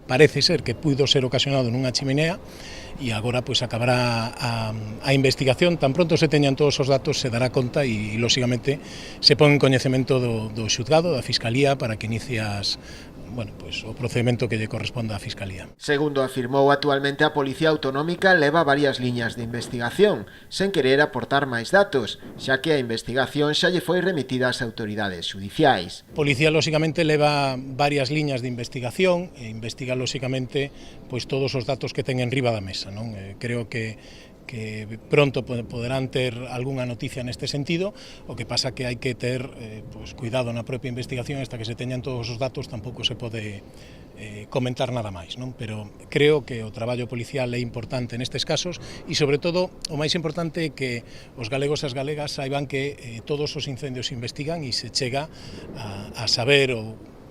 parece ser que puido ser ocasionado nunha chimenea, e agora pois acabará a investigación. Tan pronto se teñan todos os datos se dará conta e lóxicamente se pon en coñecemento do xuzgado, da Fiscalía, para que inicie o procedimento que lle corresponda á Fiscalía. Segundo afirmou, actualmente a Policía Autonómica leva varias liñas de investigación, sen querer aportar máis datos, xa que a investigación xa lle foi remitida ás autoridades judiciais. A Policía, lóxicamente, leva varias liñas de investigación e investiga, lóxicamente, pois todos os datos que ten en riba da mesa, non? Creo que pronto poderán ter algunha noticia neste sentido, o que pasa que hai que ter cuidado na propia investigación, hasta que se teñan todos os datos tampouco se pode comentar nada máis, non? Pero creo que o traballo policial é importante nestes casos e, sobre todo, o máis importante é que os galegos e as galegas saiban que todos os incendios se investigan e se chega a saber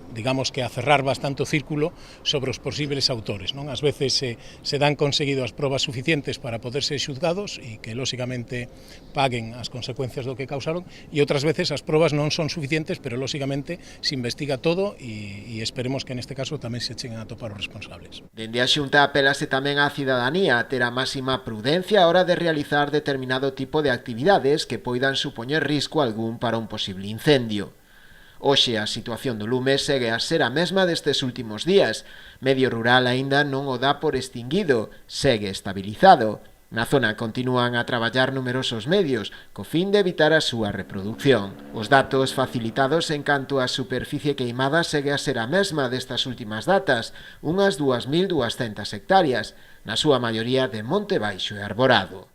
digamos que a cerrar bastante o círculo sobre os posibles autores, non? Ás veces se dan conseguido as probas suficientes para poder ser xuzgados e que, lóxicamente, paguen as consecuencias do que causaron, e outras veces as probas non son suficientes, pero, lóxicamente, se investiga todo e esperemos que neste caso tamén se cheguen a topar os responsables. Dende a Xunta apelase tamén á cidadanía a ter a máxima prudencia a hora de realizar determinado tipo de actividades que poidan supoñer risco algún para un posible incendio. Hoxe a situación do lume segue a ser a mesma destes últimos días. Medio rural aínda non o dá por extinguido, segue estabilizado. Na zona continúan a traballar numerosos medios, co fin de evitar a súa reproducción. Os datos facilitados en canto á superficie queimada segue a ser a mesma destas últimas datas, unhas 2.200 hectáreas, na súa maioría de monte baixo e arborado.